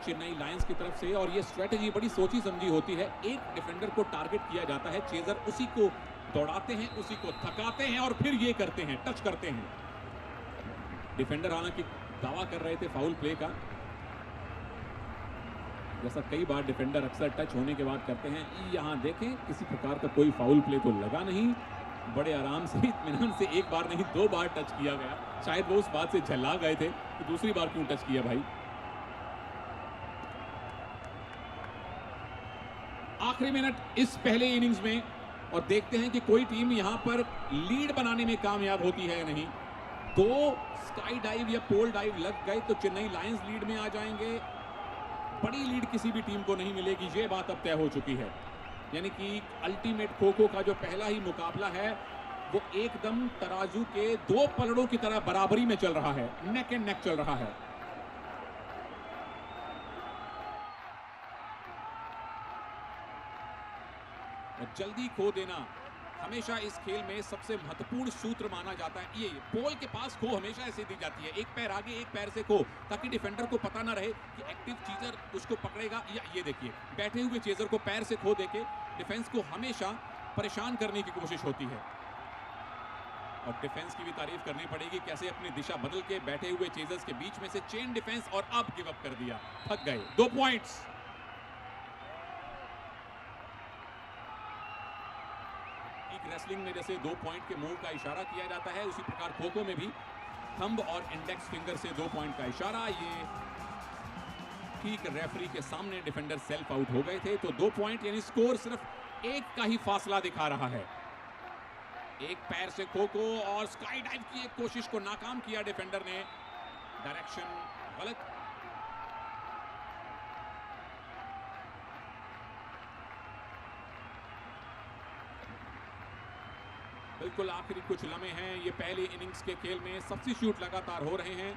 चेन्नई लायंस की तरफ से, और ये स्ट्रेटेजी बड़ी सोची समझी होती है। एक डिफेंडर को टारगेट किया जाता है, चेजर उसी को दौड़ाते हैं, उसी को थकाते हैं, और फिर ये करते हैं, टच करते हैं। डिफेंडर हालांकि दावा कर रहे थे फाउल प्ले का, जैसा कई बार डिफेंडर अक्सर टच होने के बाद करते हैं। यहाँ देखें, किसी प्रकार का कोई फाउल प्ले तो लगा नहीं। बड़े आराम से, इत्मीनान से 1 बार नहीं 2 बार टच किया गया। शायद वो उस बात से झल्ला गए थे कि दूसरी बार क्यों टच किया भाई। आखिरी मिनट इस पहले इनिंग्स में, और देखते हैं कि कोई टीम यहां पर लीड बनाने में कामयाब होती है या नहीं। 2 स्काई डाइव या पोल डाइव लग गए तो चेन्नई लायंस लीड में आ जाएंगे। बड़ी लीड किसी भी टीम को नहीं मिलेगी, ये बात अब तय हो चुकी है। यानी कि अल्टीमेट खो खो का जो पहला ही मुकाबला है, वो एकदम तराजू के 2 पलड़ों की तरह बराबरी में चल रहा है, नेक एंड नेक चल रहा है। और जल्दी खो देना हमेशा इस खेल में सबसे महत्वपूर्ण सूत्र माना जाता है। ये पोल के पास खो हमेशा ऐसे दी जाती है, एक पैर आगे एक पैर से खो, ताकि डिफेंडर को पता ना रहे कि एक्टिव चीजर उसको पकड़ेगा। या ये देखिए, बैठे हुए चेजर को पैर से खो देके डिफेंस को हमेशा परेशान करने की कोशिश होती है। और डिफेंस की भी तारीफ करनी पड़ेगी, कैसे अपनी दिशा बदल के बैठे हुए चेजर्स के बीच में से चेन डिफेंस, और अब गिव अप कर दिया, थक गए। 2 पॉइंट्स। रेसलिंग में जैसे 2 पॉइंट के मूव का इशारा किया जाता है, उसी प्रकार खो खो में भी थंब और इंडेक्स फिंगर से 2 पॉइंट का इशारा। ये ठीक रेफरी के सामने डिफेंडर सेल्फ आउट हो गए थे, तो 2 पॉइंट, यानी स्कोर सिर्फ 1 का ही फासला दिखा रहा है। एक पैर से खो खो और स्काई डाइव की एक कोशिश को नाकाम किया डिफेंडर ने, डायरेक्शन गलत। बिल्कुल आखिरी कुछ लम्हे हैं ये पहली इनिंग्स के खेल में। सब्स्टिट्यूट लगातार हो रहे हैं।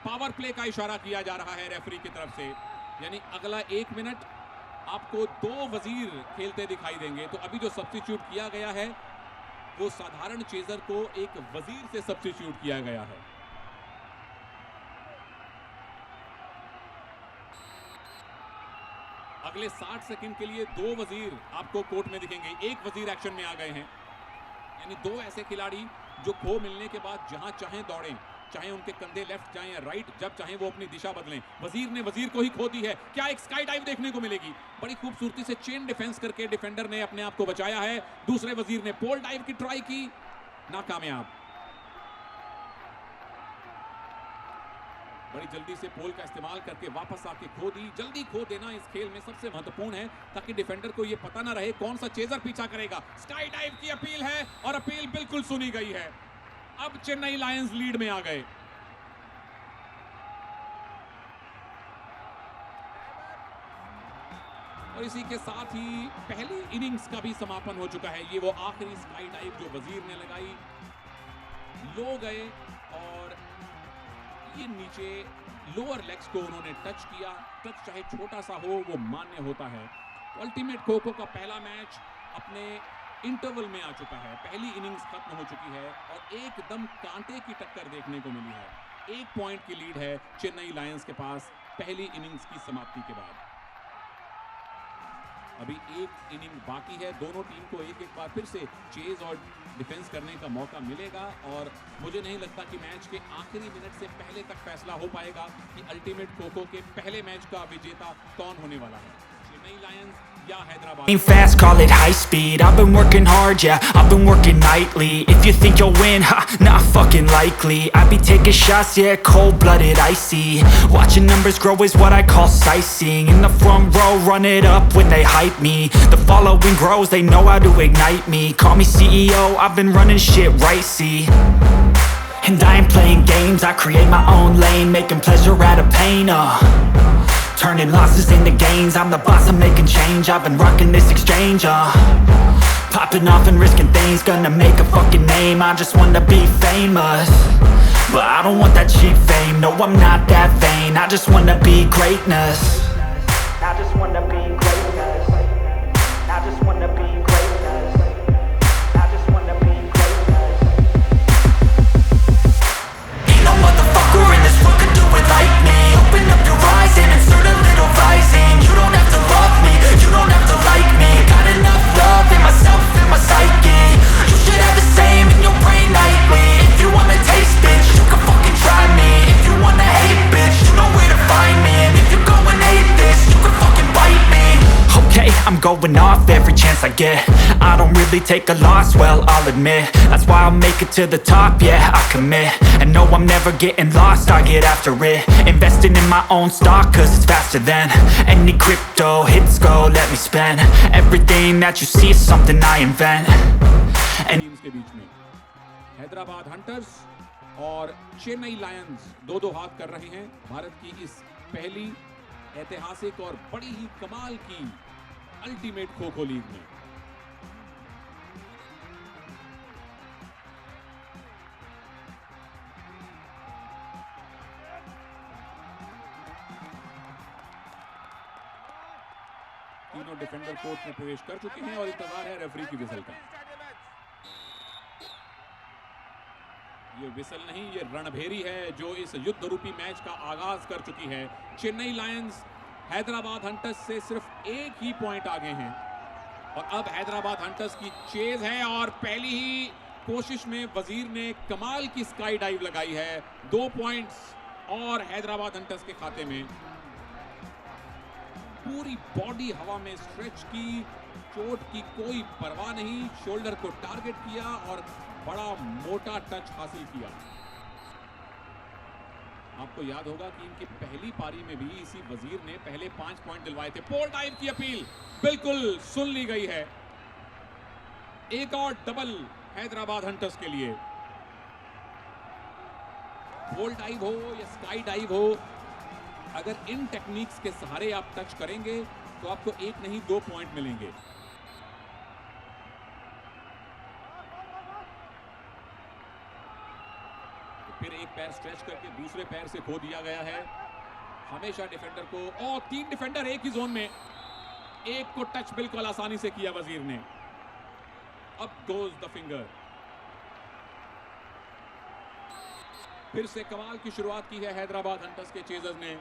पावर प्ले का इशारा किया जा रहा है रेफरी की तरफ से, यानी अगला 1 मिनट आपको 2 वजीर खेलते दिखाई देंगे। तो अभी जो सब्स्टिट्यूट किया गया है, वो साधारण चेजर को एक वजीर से सब्स्टिट्यूट किया गया है। अगले 60 सेकंड के लिए 2 वजीर आपको कोर्ट में दिखेंगे। 1 वजीर एक्शन में आ गए हैं, यानी 2 ऐसे खिलाड़ी जो खो मिलने के बाद जहां चाहें दौड़ें, चाहे उनके कंधे लेफ्ट जाएं या राइट, जब चाहें वो अपनी दिशा बदलें। वजीर ने वजीर को ही खो दी है। क्या एक स्काई डाइव देखने को मिलेगी? बड़ी खूबसूरती से चेन डिफेंस करके डिफेंडर ने अपने आप को बचाया है। दूसरे वजीर ने पोल डाइव की ट्राई की, नाकामयाब। बड़ी जल्दी से पोल का इस्तेमाल करके वापस आके खो दी। जल्दी खो देना इस खेल में सबसे महत्वपूर्ण है, ताकि डिफेंडर को यह पता ना रहे कौन सा चेजर पीछा करेगा। स्काई डाइव की अपील है, और अपील बिल्कुल सुनी गई है। अब चेन्नई लायंस लीड में आ गए। और इसी के साथ ही पहली इनिंग्स का भी समापन हो चुका है। ये वो आखिरी स्काई डाइव जो वजीर ने लगाई, लो गए, और देखिए नीचे लोअर लेग्स को उन्होंने टच किया। टच चाहे छोटा सा हो वो मान्य होता है। अल्टीमेट खो-खो का पहला मैच अपने इंटरवल में आ चुका है। पहली इनिंग्स खत्म हो चुकी है और एकदम कांटे की टक्कर देखने को मिली है। 1 पॉइंट की लीड है चेन्नई लायंस के पास पहली इनिंग्स की समाप्ति के बाद। अभी एक इनिंग बाकी है। दोनों टीम को एक बार फिर से चेज और डिफेंस करने का मौका मिलेगा और मुझे नहीं लगता कि मैच के आखिरी मिनट से पहले तक फैसला हो पाएगा कि अल्टीमेट खो-खो के पहले मैच का विजेता कौन होने वाला है, चेन्नई लायंस या Hyderabad. Ain't fast, call it high speed. I've been working hard, yeah, I've been working nightly. If you think you'll win, ha, not fucking likely. I be taking shots, yeah, cold-blooded, icy. Watching numbers grow is what I call sightseeing. In the front row, run it up when they hype me. The following grows, they know how to ignite me. Call me CEO, I've been running shit right, see. And I ain't playing games, I create my own lane. Making pleasure out of pain, turning losses into gains. I'm the boss, I'm making change. I've been rocking this exchange, popping off and risking things. Gonna make a fucking name. I just wanna be famous, but I don't want that cheap fame. No, I'm not that vain. I just wanna be greatness. I just wanna be greatness. I just wanna be greatness. I just wanna be greatness. Ain't no motherfucker in this world could do it like me. Open up your eyes and insert a little rising. You don't have to love me, you don't have to like me. Got enough love in myself and my psyche. You should have the same in your brain nightly. If you wanna taste, bitch, you can fucking try me. If you wanna hate, bitch, you know where to find me. And if you're going hate this, you can fucking bite me. Okay, I'm going off every chance I get. I don't really take a loss, well, I'll admit. That's why I'll make it to the top, yeah, I commit. And no, I'm never getting lost, I get after it. Investing in my own stock, cause it's faster than any crypto hits go, let me spend. Everything that you see is something I invent. And teams के बीच में Hyderabad hunters और Chennai Lions दो हाथ कर रहे हैं भारत की इस पहली ऐतिहासिक और बड़ी ही कमाल की अल्टीमेट खो-खो लीग में। तीनों डिफेंडर कोर्ट में प्रवेश कर चुके हैं और इंतजार है रेफरी की विसल का। ये विसल नहीं, ये रणभेरी है जो इस युद्ध रूपी मैच का आगाज कर चुकी है। चेन्नई लायंस हैदराबाद हंटर्स से सिर्फ एक ही पॉइंट आगे हैं और अब हैदराबाद हंटर्स की चेज है और पहली ही कोशिश में वजीर ने कमाल की स्काई डाइव लगाई है। 2 पॉइंट्स और हैदराबाद हंटर्स के खाते में। पूरी बॉडी हवा में स्ट्रेच की, चोट की कोई परवाह नहीं, शोल्डर को टारगेट किया और बड़ा मोटा टच हासिल किया। आपको याद होगा कि इनकी पहली पारी में भी इसी वजीर ने पहले 5 पॉइंट दिलवाए थे। पोल डाइव की अपील बिल्कुल सुन ली गई है। एक और डबल हैदराबाद हंटर्स के लिए। पोल डाइव हो या स्काई डाइव हो, अगर इन टेक्निक्स के सहारे आप टच करेंगे तो आपको एक नहीं 2 पॉइंट मिलेंगे। फिर एक पैर स्ट्रेच करके दूसरे पैर से खो दिया गया है। हमेशा डिफेंडर को, और 3 डिफेंडर एक ही जोन में, एक को टच बिल्कुल आसानी से किया वजीर ने। अब गोज द फिंगर। फिर से कमाल की शुरुआत की है हैदराबाद हंटर्स के चेजर्स ने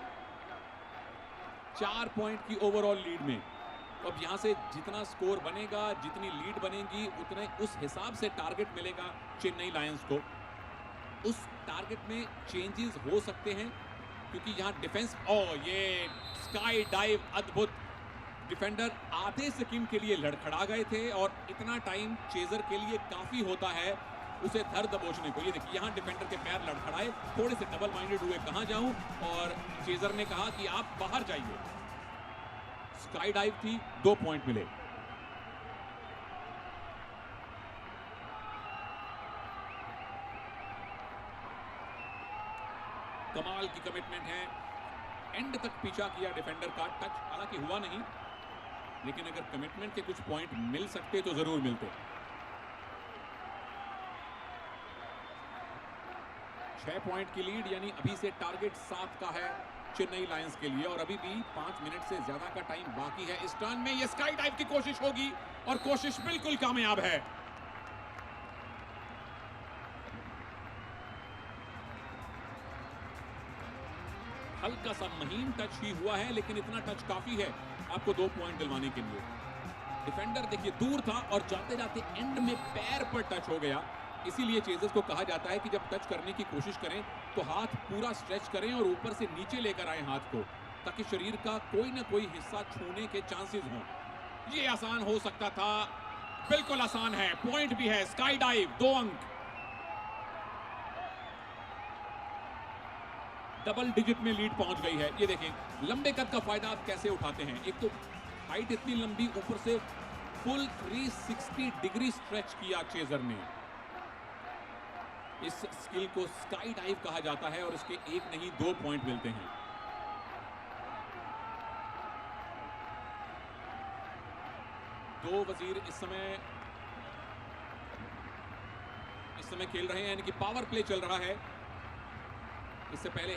4 पॉइंट की ओवरऑल लीड में। अब यहां से जितना स्कोर बनेगा, जितनी लीड बनेगी, उतने उस हिसाब से टारगेट मिलेगा चेन्नई लायंस को। उस टारगेट में चेंजेस हो सकते हैं क्योंकि यहां डिफेंस, ये स्काई डाइव अद्भुत। डिफेंडर आधे सेकंड के लिए लड़खड़ा गए थे और इतना टाइम चेजर के लिए काफी होता है उसे धर दबोचने को। ये देखिए यहां डिफेंडर के पैर लड़खड़ाए, थोड़े से डबल माइंडेड हुए कहां जाऊं, और चेजर ने कहा कि आप बाहर जाइए। स्काई डाइव थी, 2 पॉइंट मिले। कमाल की कमिटमेंट है, एंड तक पीछा किया डिफेंडर का। टच हालांकि हुआ नहीं, लेकिन अगर कमिटमेंट के कुछ पॉइंट मिल सकते तो जरूर मिलते। 6 पॉइंट की लीड, यानी अभी से टारगेट 7 का है चेन्नई लायंस के लिए और अभी भी 5 मिनट से ज्यादा का टाइम बाकी है। इस टर्न में ये स्काई डाइव की कोशिश होगी और कोशिश बिल्कुल कामयाब है। हल्का सा महीन टच ही हुआ है, लेकिन इतना टच काफी है आपको 2 पॉइंट दिलवाने के लिए। डिफेंडर देखिए दूर था और जाते जाते एंड में पैर पर टच हो गया। इसीलिए चेजर्स को कहा जाता है कि जब टच करने की कोशिश करें तो हाथ पूरा स्ट्रेच करें और ऊपर से नीचे लेकर आए हाथ को, ताकि शरीर का कोई ना कोई हिस्सा छूने के चांसेस हों। ये आसान हो सकता था, बिल्कुल आसान है, पॉइंट भी है। स्काई डाइव 2 अंक, डबल डिजिट में लीड पहुंच गई है। ये देखें लंबे कद का फायदा आप कैसे उठाते हैं। एक तो हाइट इतनी लंबी, ऊपर से फुल 360 डिग्री स्ट्रेच किया चेजर ने। इस स्किल को स्काई डाइव कहा जाता है और इसके 1 नहीं 2 पॉइंट मिलते हैं। दो वजीर इस समय खेल रहे हैं, यानी कि पावर प्ले चल रहा है। इससे पहले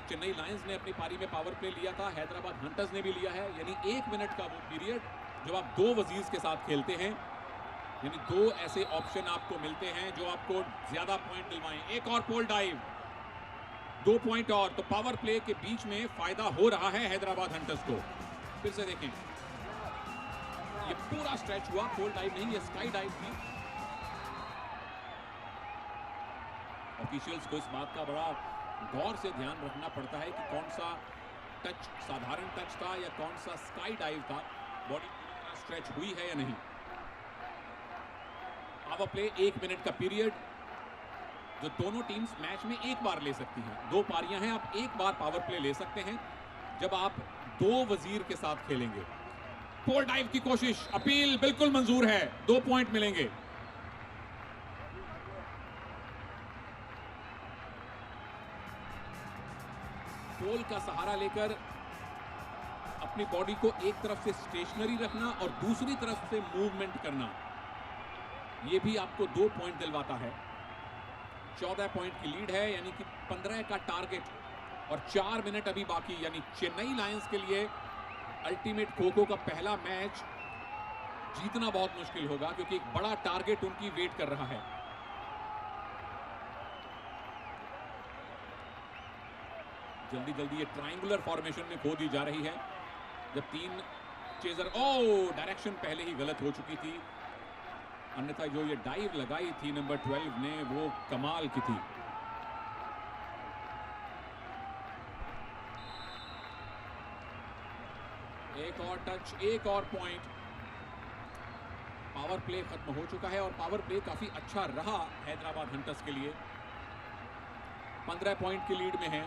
चेन्नई लायंस ने अपनी पारी में पावर प्ले लिया था, हैदराबाद हंटर्स ने भी लिया है। यानी 1 मिनट का वो पीरियड जब आप 2 वजीर के साथ खेलते हैं, यानी 2 ऐसे ऑप्शन आपको मिलते हैं जो आपको ज्यादा पॉइंट दिलवाएं। एक और पोल डाइव, 2 पॉइंट और, तो पावर प्ले के बीच में फायदा हो रहा है हैदराबाद हंटर्स को। फिर से देखें, ये पूरा स्ट्रेच हुआ, पोल डाइव नहीं, ये स्काई डाइव थी। ऑफिशियल्स को इस बात का बड़ा गौर से ध्यान रखना पड़ता है कि कौन सा टच साधारण टच था या कौन सा स्काई डाइव था, बॉडी स्ट्रेच हुई है या नहीं। पावर प्ले 1 मिनट का पीरियड, जो दोनों टीम्स मैच में 1 बार ले सकती हैं। 2 पारियां हैं, आप 1 बार पावर प्ले ले सकते हैं जब आप 2 वजीर के साथ खेलेंगे। पोल डाइव की कोशिश, अपील बिल्कुल मंजूर है, 2 पॉइंट मिलेंगे। पोल का सहारा लेकर अपनी बॉडी को एक तरफ से स्टेशनरी रखना और दूसरी तरफ से मूवमेंट करना, यह भी आपको 2 पॉइंट दिलवाता है। 14 पॉइंट की लीड है, यानी कि 15 का टारगेट और 4 मिनट अभी बाकी। यानी चेन्नई लायंस के लिए अल्टीमेट खो-खो का पहला मैच जीतना बहुत मुश्किल होगा, क्योंकि एक बड़ा टारगेट उनकी वेट कर रहा है। जल्दी जल्दी ये ट्रायंगुलर फॉर्मेशन में खो दी जा रही है, जब 3 चेजर, डायरेक्शन पहले ही गलत हो चुकी थी, अन्यथा जो ये डाइव लगाई थी नंबर 12 ने वो कमाल की थी। एक और टच, एक और पॉइंट। पावर प्ले खत्म हो चुका है और पावर प्ले काफी अच्छा रहा हैदराबाद हंटर्स के लिए। 15 पॉइंट की लीड में है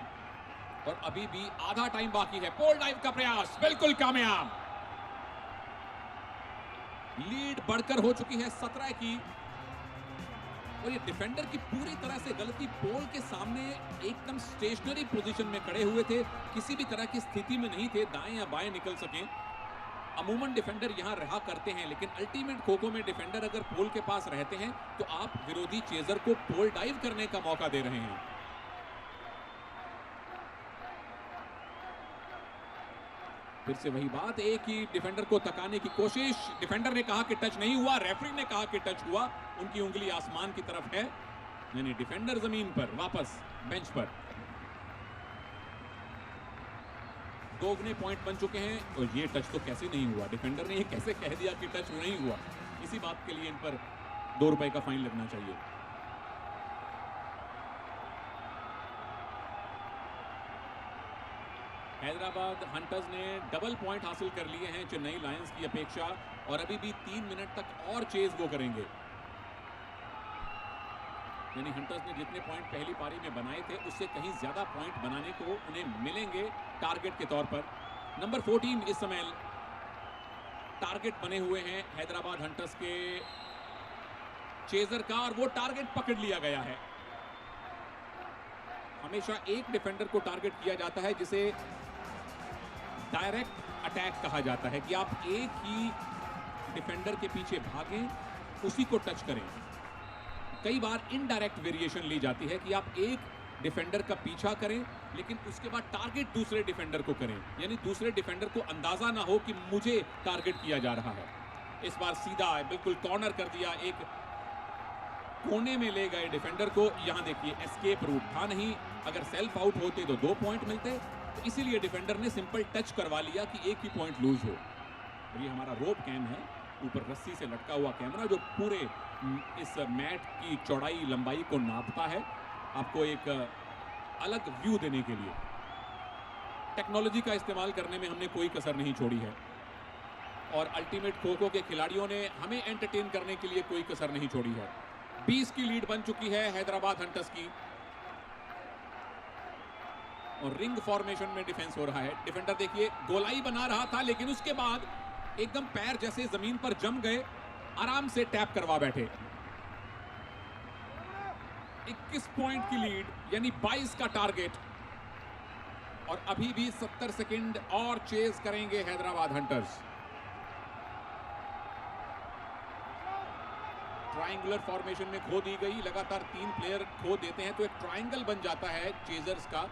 और अभी भी आधा टाइम बाकी है। पोल डाइव का प्रयास बिल्कुल कामयाब, लीड बढ़कर हो चुकी है 17 की। और ये डिफेंडर की पूरी तरह से गलती, पोल के सामने एकदम स्टेशनरी पोजीशन में खड़े हुए थे, किसी भी तरह की स्थिति में नहीं थे दाएं या बाएं निकल सकें। अमूमन डिफेंडर यहां रहा करते हैं, लेकिन अल्टीमेट खो-खो में डिफेंडर अगर पोल के पास रहते हैं तो आप विरोधी चेजर को पोल डाइव करने का मौका दे रहे हैं। फिर से वही बात, एक ही डिफेंडर को तकाने की कोशिश। डिफेंडर ने कहा कि टच नहीं हुआ, रेफरी ने कहा कि टच हुआ, उनकी उंगली आसमान की तरफ है। नहीं, डिफेंडर जमीन पर, वापस बेंच पर। 2 पॉइंट बन चुके हैं और ये टच तो कैसे नहीं हुआ, डिफेंडर ने ये कैसे कह दिया कि टच नहीं हुआ। इसी बात के लिए इन पर 2 रुपए का फाइन लगना चाहिए। हैदराबाद हंटर्स ने डबल पॉइंट हासिल कर लिए हैं चेन्नई लायंस की अपेक्षा, और अभी भी 3 मिनट तक और चेज वो करेंगे। यानी हंटर्स ने जितने पॉइंट पहली पारी में बनाए थे उससे कहीं ज्यादा पॉइंट बनाने को उन्हें मिलेंगे टारगेट के तौर पर। नंबर 14 इस समय टारगेट बने हुए हैं हैदराबाद हंटर्स के चेजर का, और वो टारगेट पकड़ लिया गया है। हमेशा एक डिफेंडर को टारगेट किया जाता है जिसे डायरेक्ट अटैक कहा जाता है, कि आप एक ही डिफेंडर के पीछे भागें, उसी को टच करें। कई बार इनडायरेक्ट वेरिएशन ली जाती है कि आप एक डिफेंडर का पीछा करें, लेकिन उसके बाद टारगेट दूसरे डिफेंडर को करें, यानी दूसरे डिफेंडर को अंदाजा ना हो कि मुझे टारगेट किया जा रहा है। इस बार सीधा बिल्कुल कॉर्नर कर दिया, एक कोने में ले गए डिफेंडर को। यहां देखिए एस्केप रूट था नहीं, अगर सेल्फ आउट होते तो 2 पॉइंट मिलते, तो इसीलिए डिफेंडर ने सिंपल टच करवा लिया कि एक ही पॉइंट लूज हो। और ये हमारा रोप कैम है, ऊपर रस्सी से लटका हुआ कैमरा जो पूरे इस मैट की चौड़ाई लंबाई को नापता है, आपको एक अलग व्यू देने के लिए। टेक्नोलॉजी का इस्तेमाल करने में हमने कोई कसर नहीं छोड़ी है, और अल्टीमेट खो-खो के खिलाड़ियों ने हमें एंटरटेन करने के लिए कोई कसर नहीं छोड़ी है। 20 की लीड बन चुकी है हैदराबाद हंटर्स की, और रिंग फॉर्मेशन में डिफेंस हो रहा है। डिफेंडर देखिए गोलाई बना रहा था, लेकिन उसके बाद एकदम पैर जैसे जमीन पर जम गए, आराम से टैप करवा बैठे। 21 पॉइंट की लीड, यानी 22 का टारगेट, और अभी भी 70 सेकंड और चेज करेंगे हैदराबाद हंटर्स। ट्रायंगुलर फॉर्मेशन में खो दी गई, लगातार 3 प्लेयर खो देते हैं तो एक ट्रायंगल बन जाता है चेजर्स का,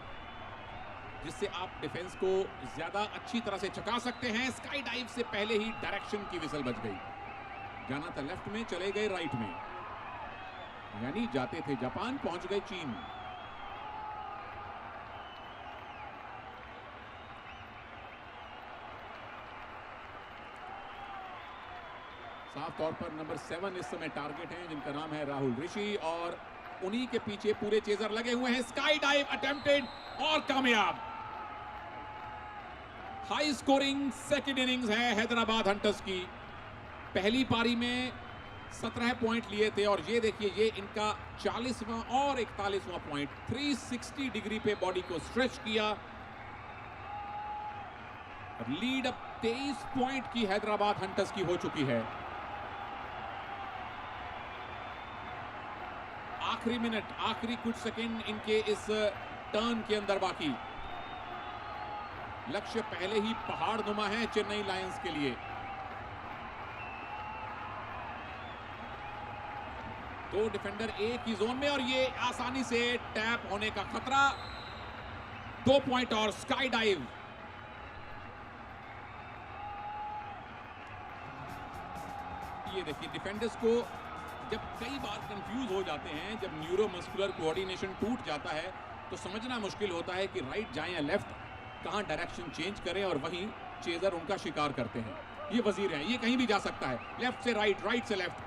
जिससे आप डिफेंस को ज्यादा अच्छी तरह से चका सकते हैं। स्काई डाइव से पहले ही डायरेक्शन की विसल बज गई, जाना था लेफ्ट में, चले गए राइट में, यानी जाते थे जापान, पहुंच गए चीन। साफ तौर पर नंबर 7 इस समय टारगेट हैं, जिनका नाम है राहुल ऋषि, और उन्हीं के पीछे पूरे चेजर लगे हुए हैं। स्काई डाइव अटेम्प्टेड और कामयाब। हाई स्कोरिंग सेकेंड इनिंग्स है हैदराबाद हंटर्स की। पहली पारी में 17 पॉइंट लिए थे, और ये देखिए ये इनका 40वां और 41वां पॉइंट। 360 डिग्री पे बॉडी को स्ट्रेच किया, लीड अब 23 पॉइंट की हैदराबाद हंटर्स की हो चुकी है। आखिरी मिनट, आखिरी कुछ सेकंड इनके इस टर्न के अंदर बाकी। लक्ष्य पहले ही पहाड़नुमा है चेन्नई लायंस के लिए। दो डिफेंडर एक ही जोन में, और ये आसानी से टैप होने का खतरा। 2 पॉइंट और स्काई डाइव। ये देखिए डिफेंडर्स को जब कई बार कंफ्यूज हो जाते हैं, जब न्यूरोमस्कुलर कोऑर्डिनेशन टूट जाता है, तो समझना मुश्किल होता है कि राइट जाएं या लेफ्ट, कहां डायरेक्शन चेंज करें, और वहीं चेजर उनका शिकार करते हैं। ये वजीर हैं, ये कहीं भी जा सकता है, लेफ्ट से राइट, राइट से लेफ्ट,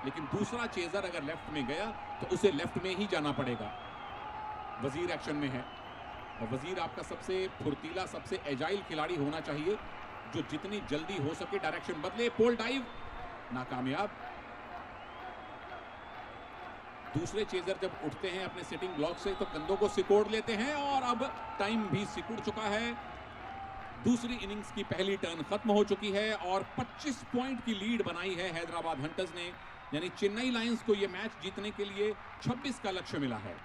लेकिन दूसरा चेजर अगर लेफ्ट में गया तो उसे लेफ्ट में ही जाना पड़ेगा। वजीर एक्शन में है, और वजीर आपका सबसे फुर्तीला, सबसे एजाइल खिलाड़ी होना चाहिए, जो जितनी जल्दी हो सके डायरेक्शन बदले। पोल डाइव नाकामयाब। दूसरे चेजर जब उठते हैं अपने सिटिंग ब्लॉक से तो कंधों को सिकोड़ लेते हैं, और अब टाइम भी सिकुड़ चुका है। दूसरी इनिंग्स की पहली टर्न खत्म हो चुकी है, और 25 पॉइंट की लीड बनाई है हैदराबाद हंटर्स ने, यानी चेन्नई लायंस को यह मैच जीतने के लिए 26 का लक्ष्य मिला है।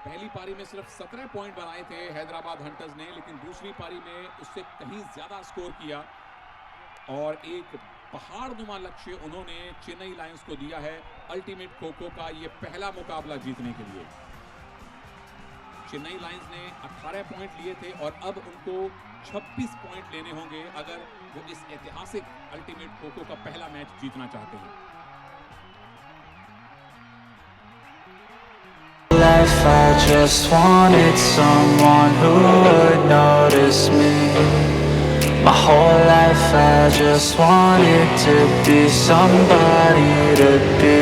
पहली पारी में सिर्फ 17 पॉइंट बनाए थे हैदराबाद हंटर्स ने, लेकिन दूसरी पारी में उससे कहीं ज्यादा स्कोर किया, और एक पहाड़नुमा लक्ष्य उन्होंने चेन्नई लायंस को दिया है अल्टीमेट खो-खो का ये पहला मुकाबला जीतने के लिए। चेन्नई लायंस ने 18 पॉइंट लिए थे, और अब उनको 26 पॉइंट लेने होंगे अगर वो इस ऐतिहासिक अल्टीमेट खो-खो का पहला मैच जीतना चाहते हैं। I just wanted someone who would notice me. My whole life I just wanted to be somebody to be.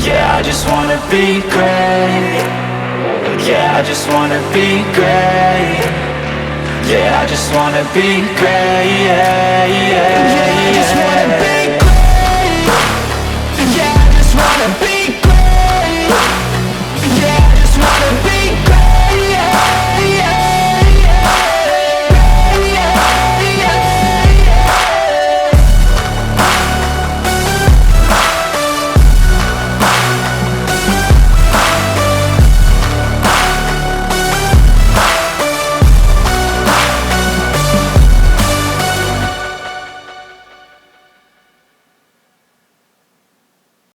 Yeah, I just wanna be great. Yeah, I just wanna be great. Yeah, I just wanna be great. Yeah, yeah, yeah. I just wanna be